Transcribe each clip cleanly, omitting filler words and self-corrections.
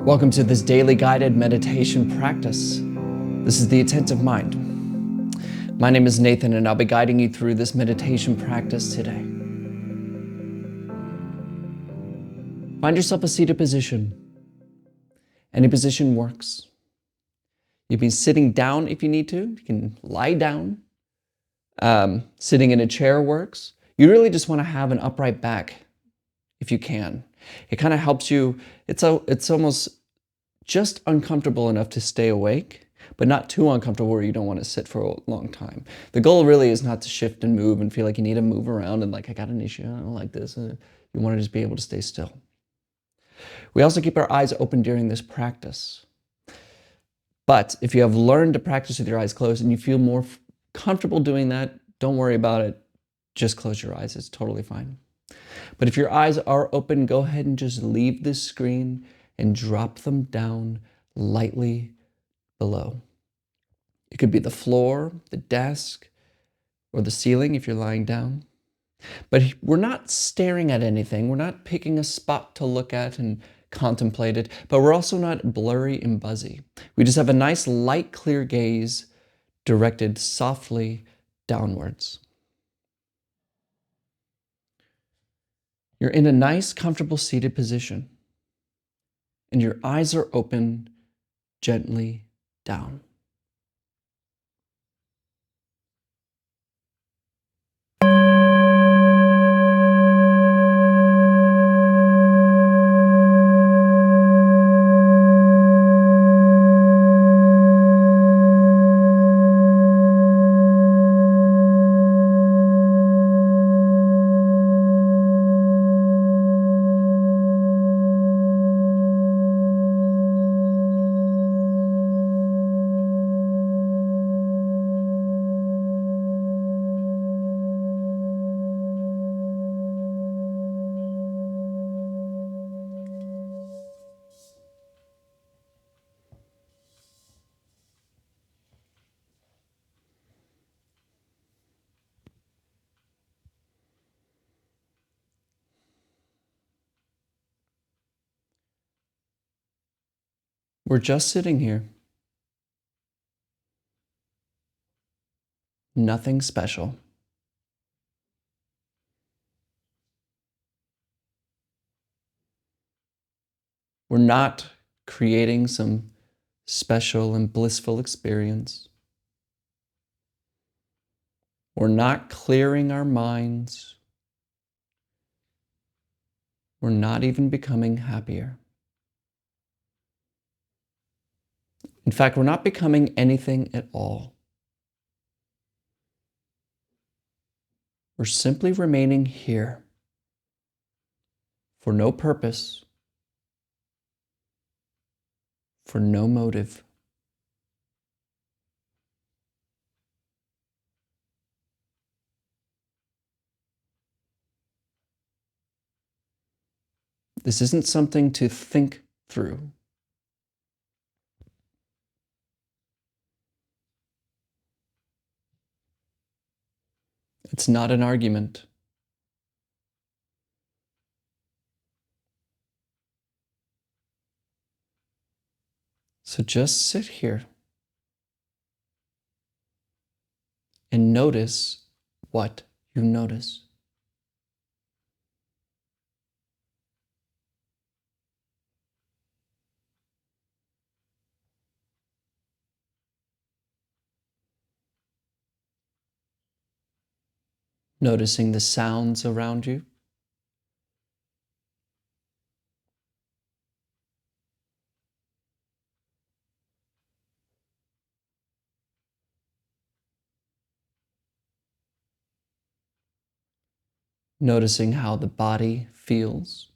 Welcome to this daily guided meditation practice. This is the Attentive Mind. My name is Nathan, and I'll be guiding you through this meditation practice today. Find yourself a seated position. Any position works. You can be sitting down if you need to. You can lie down. Sitting in a chair works. You really just want to have an upright back if you can. It kind of helps you. It's almost just uncomfortable enough to stay awake, but not too uncomfortable where you don't want to sit for a long time. The goal really is not to shift and move and feel like you need to move around and like, I got an issue, I don't like this. You want to just be able to stay still. We also keep our eyes open during this practice. But if you have learned to practice with your eyes closed and you feel more comfortable doing that, don't worry about it. Just close your eyes. It's totally fine. But if your eyes are open, go ahead and just leave this screen and drop them down lightly below. It could be the floor, the desk, or the ceiling if you're lying down. But we're not staring at anything. We're not picking a spot to look at and contemplate it, but we're also not blurry and buzzy. We just have a nice light, clear gaze directed softly downwards. You're in a nice, comfortable seated position, and your eyes are open gently down. We're just sitting here. Nothing special. We're not creating some special and blissful experience. We're not clearing our minds. We're not even becoming happier. In fact, we're not becoming anything at all. We're simply remaining here for no purpose, for no motive. This isn't something to think through. It's not an argument. So just sit here and notice what you notice. Noticing the sounds around you. Noticing how the body feels.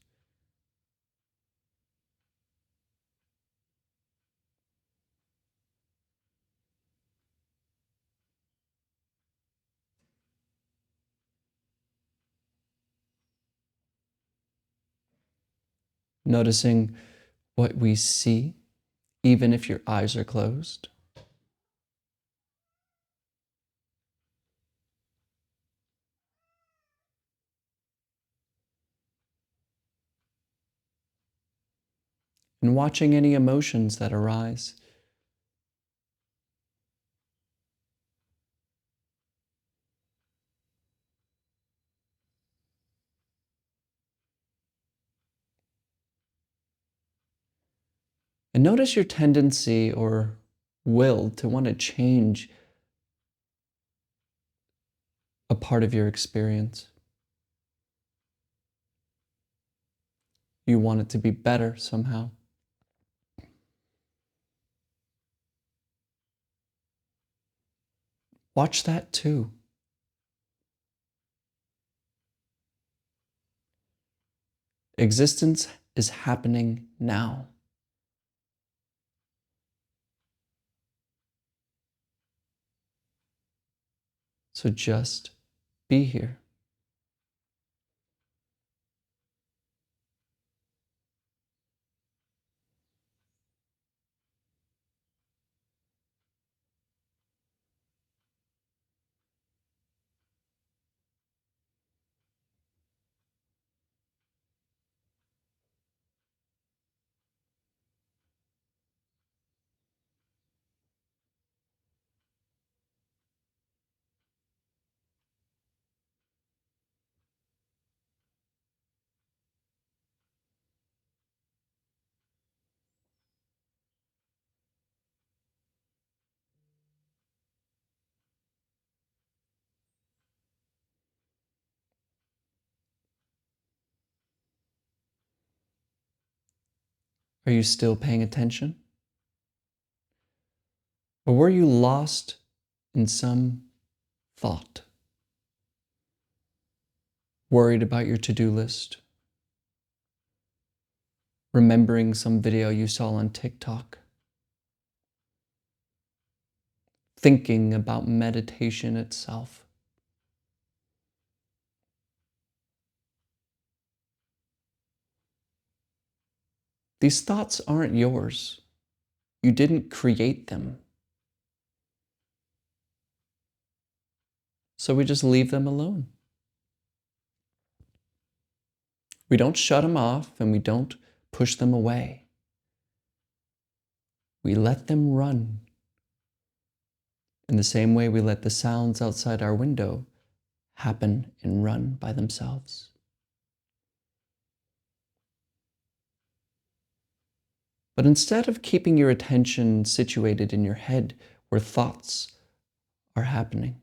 Noticing what we see, even if your eyes are closed. and watching any emotions that arise. And notice your tendency or will to want to change a part of your experience. You want it to be better somehow. Watch that too. Existence is happening now. So just be here. Are you still paying attention? Or were you lost in some thought? Worried about your to-do list? Remembering some video you saw on TikTok? Thinking about meditation itself? These thoughts aren't yours. You didn't create them. So we just leave them alone. We don't shut them off and we don't push them away. We let them run in the same way we let the sounds outside our window happen and run by themselves. But instead of keeping your attention situated in your head where thoughts are happening,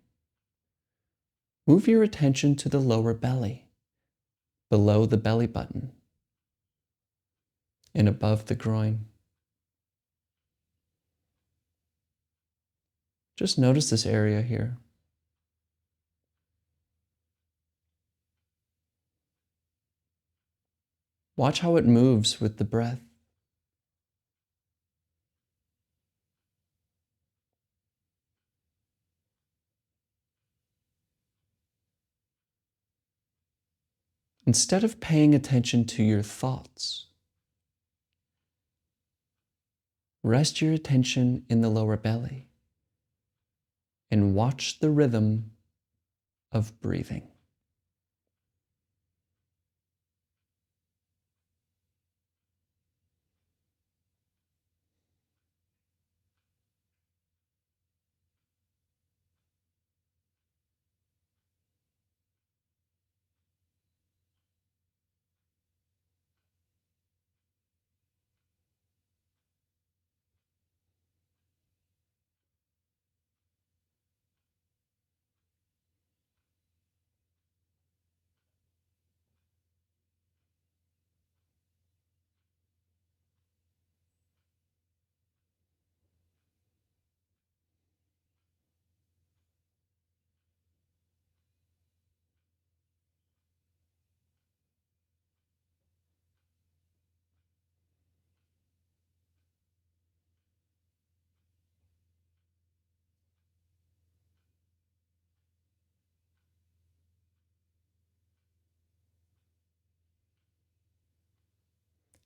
move your attention to the lower belly, below the belly button, and above the groin. Just notice this area here. Watch how it moves with the breath. Instead of paying attention to your thoughts, rest your attention in the lower belly and watch the rhythm of breathing.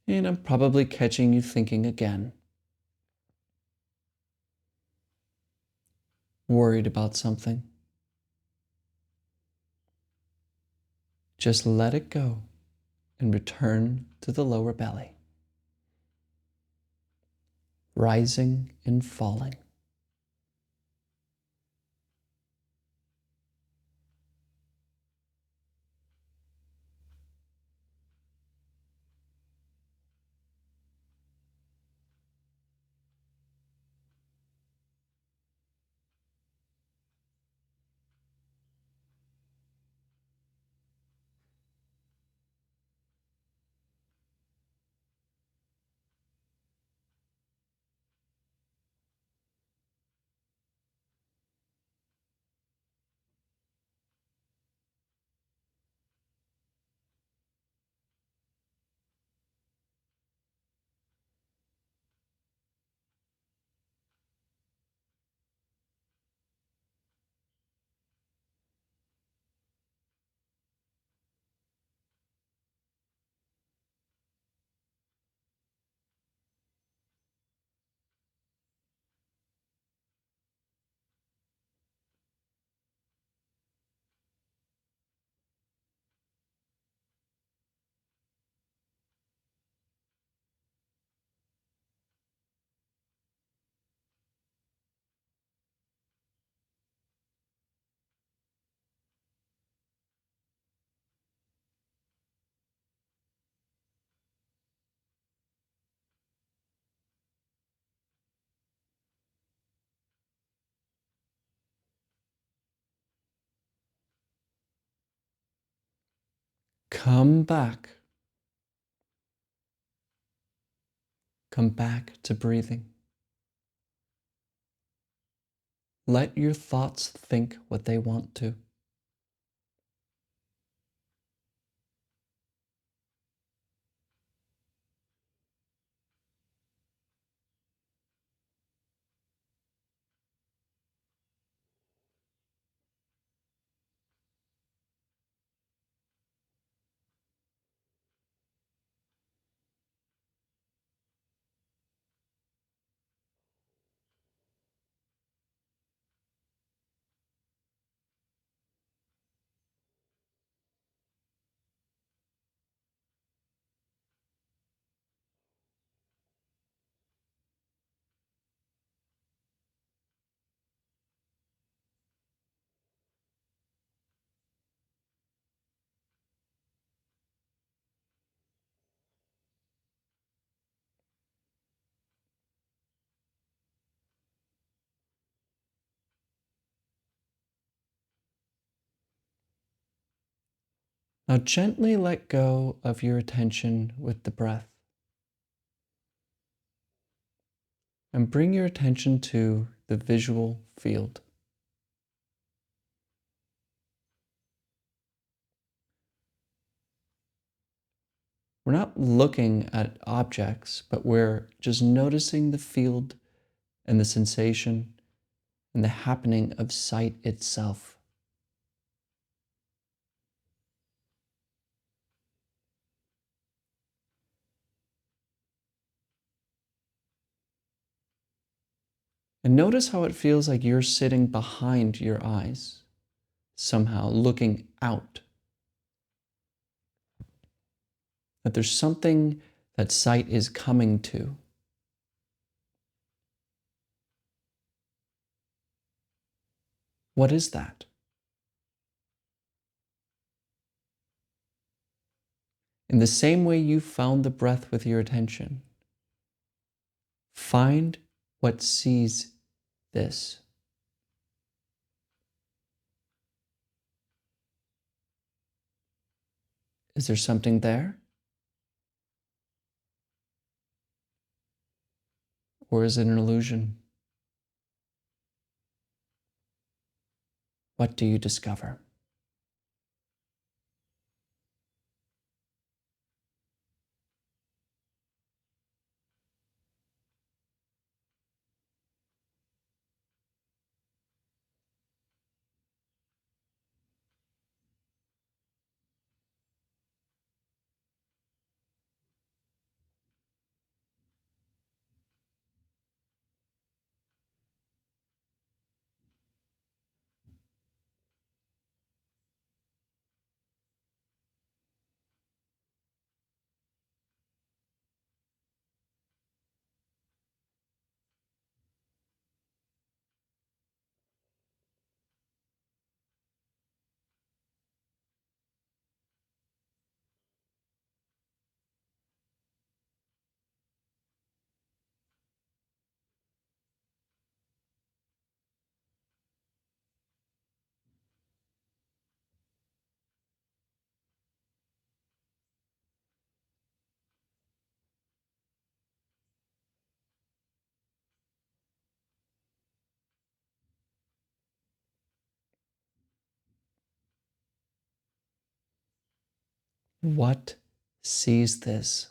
And I'm probably catching you thinking again. Worried about something. Just let it go and return to the lower belly. rising and falling. Come back. Come back to breathing. Let your thoughts think what they want to. Now gently let go of your attention with the breath and bring your attention to the visual field. We're not looking at objects, but we're just noticing the field and the sensation and the happening of sight itself. And notice how it feels like you're sitting behind your eyes, somehow looking out. That there's something that sight is coming to. What is that? In the same way you found the breath with your attention, find what sees this. Is there something there? Or is it an illusion? What do you discover? What sees this?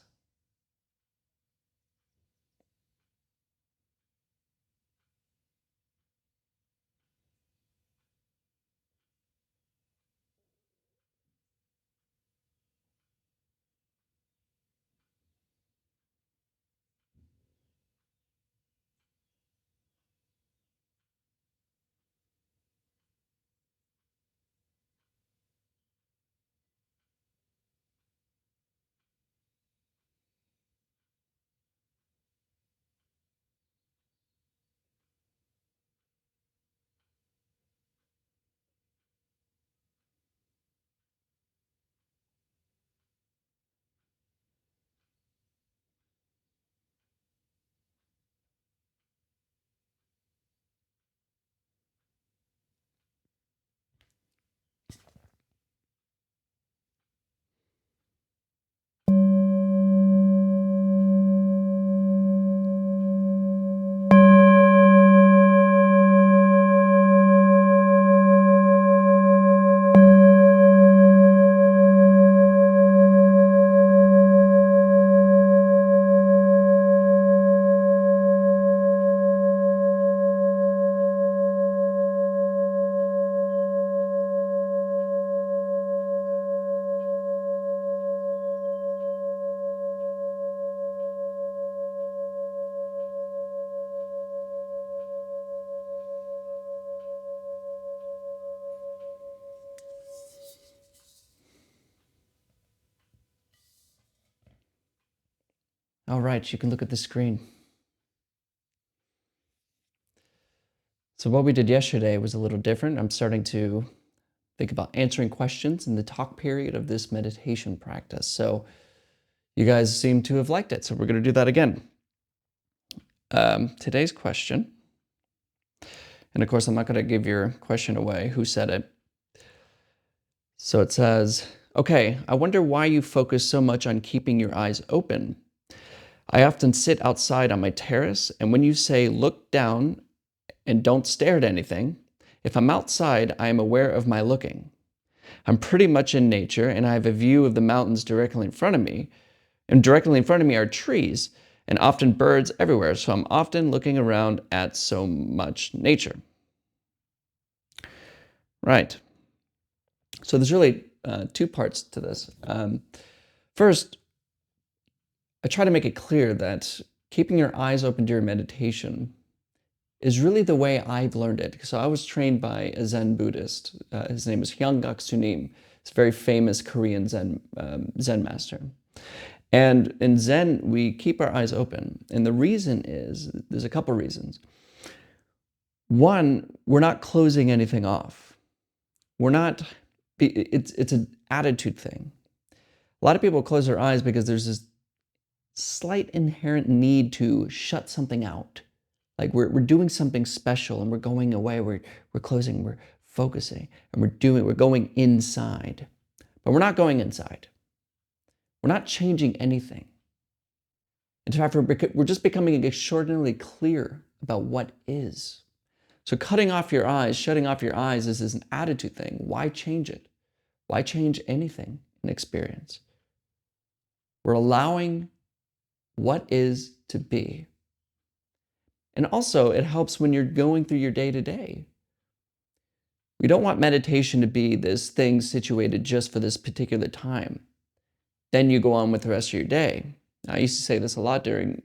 All right, you can look at the screen. So what we did yesterday was a little different. I'm starting to think about answering questions in the talk period of this meditation practice. So you guys seem to have liked it, so we're going to do that again. Today's question, and of course I'm not going to give your question away, who said it. So it says, okay, I wonder why you focus so much on keeping your eyes open. I often sit outside on my terrace, and when you say look down and don't stare at anything, if I'm outside, I am aware of my looking. I'm pretty much in nature, and I have a view of the mountains directly in front of me, and directly in front of me are trees, and often birds everywhere, so I'm often looking around at so much nature. Right. So there's really two parts to this. First, I try to make it clear that keeping your eyes open during meditation is really the way I've learned it. So I was trained by a Zen Buddhist. His name is Hyangak Sunim. He's a very famous Korean Zen master. And in Zen, we keep our eyes open. And the reason is, there's a couple reasons. One, we're not closing anything off. It's an attitude thing. A lot of people close their eyes because there's this slight inherent need to shut something out. Like we're doing something special and we're going away, we're closing, we're focusing, and we're going inside. But we're not going inside. We're not changing anything. In fact, we're just becoming extraordinarily clear about what is. So cutting off your eyes, shutting off your eyes is an attitude thing. Why change it? Why change anything in experience? We're allowing what is to be. And also, it helps when you're going through your day-to-day. We don't want meditation to be this thing situated just for this particular time. Then you go on with the rest of your day. I used to say this a lot during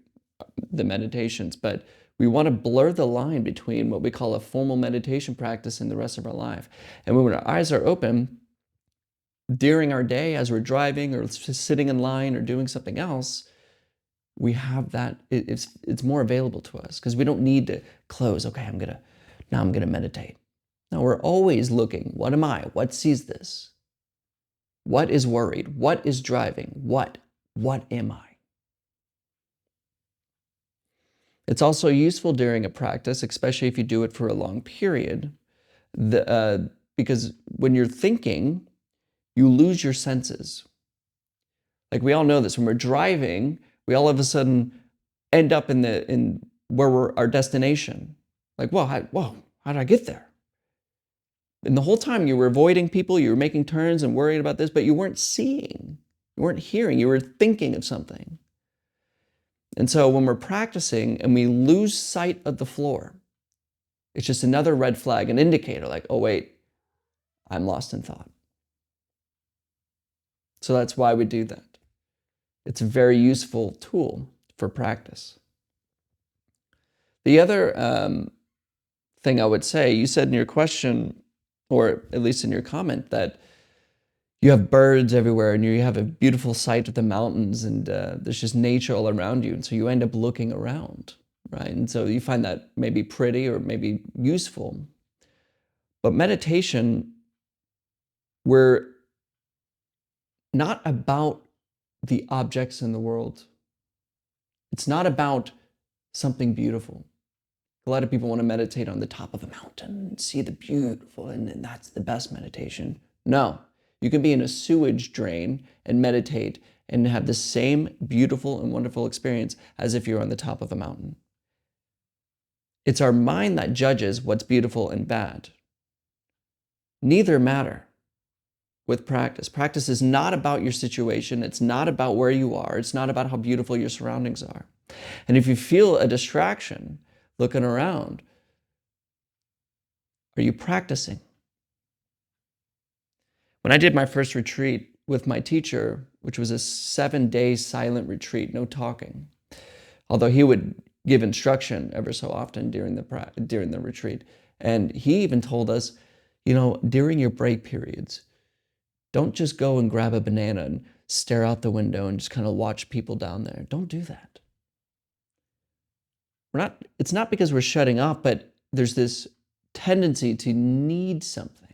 the meditations, but we want to blur the line between what we call a formal meditation practice and the rest of our life. And when our eyes are open, during our day, as we're driving or sitting in line or doing something else, we have that, it's more available to us because we don't need to close. Okay, now I'm gonna meditate. No, we're always looking. What am I? What sees this? What is worried? What is driving? What am I? It's also useful during a practice, especially if you do it for a long period, because when you're thinking, you lose your senses. Like we all know this, when we're driving, we all of a sudden end up in where we're our destination. Like, how did I get there? And the whole time you were avoiding people, you were making turns and worried about this, but you weren't seeing. You weren't hearing, you were thinking of something. And so when we're practicing and we lose sight of the floor, it's just another red flag, an indicator like, oh wait, I'm lost in thought. So that's why we do that. It's a very useful tool for practice. The other thing I would say, you said in your question, or at least in your comment, that you have birds everywhere and you have a beautiful sight of the mountains and there's just nature all around you. And so you end up looking around, right? And so you find that maybe pretty or maybe useful. But meditation, we're not about the objects in the world. It's not about something beautiful. A lot of people want to meditate on the top of a mountain and see the beautiful, and that's the best meditation. No, you can be in a sewage drain and meditate and have the same beautiful and wonderful experience as if you're on the top of a mountain. It's our mind that judges what's beautiful and bad. Neither matter with practice. Practice is not about your situation. It's not about where you are. It's not about how beautiful your surroundings are. And if you feel a distraction looking around, are you practicing? When I did my first retreat with my teacher, which was a 7-day silent retreat, no talking, although he would give instruction ever so often during the retreat. And he even told us, during your break periods, don't just go and grab a banana and stare out the window and just kind of watch people down there. Don't do that. It's not because we're shutting off, but there's this tendency to need something.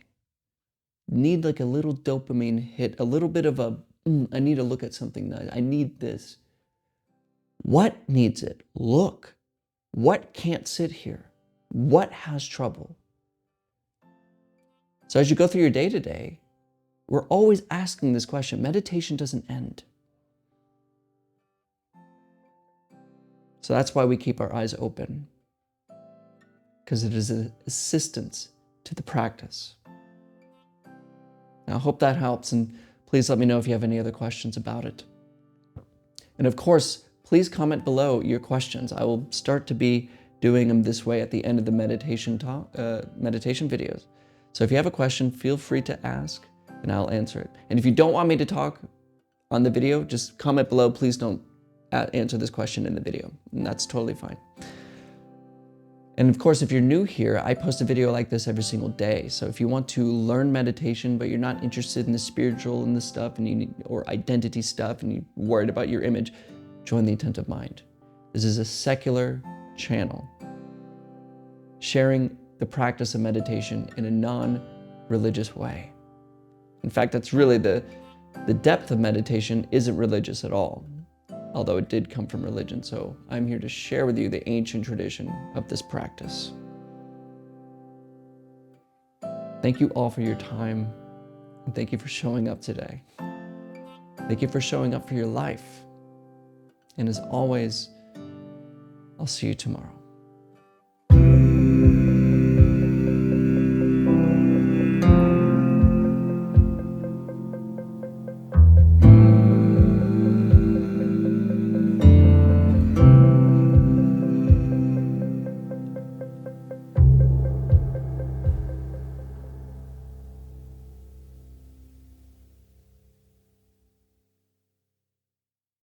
Need like a little dopamine hit, a little bit of I need to look at something nice. I need this. What needs it? Look. What can't sit here? What has trouble? So as you go through your day-to-day, we're always asking this question. Meditation doesn't end. So that's why we keep our eyes open, because it is an assistance to the practice. Now, I hope that helps, and please let me know if you have any other questions about it. And of course, please comment below your questions. I will start to be doing them this way at the end of the meditation videos. So if you have a question, feel free to ask, and I'll answer it. And if you don't want me to talk on the video, just comment below. Please don't answer this question in the video, and that's totally fine. And of course, if you're new here, I post a video like this every single day. So if you want to learn meditation, but you're not interested in the spiritual and the stuff, or identity stuff, and you're worried about your image, join the Attentive Mind. This is a secular channel sharing the practice of meditation in a non-religious way. In fact, that's really the depth of meditation isn't religious at all, although it did come from religion. So I'm here to share with you the ancient tradition of this practice. Thank you all for your time, and thank you for showing up today. Thank you for showing up for your life. And as always, I'll see you tomorrow.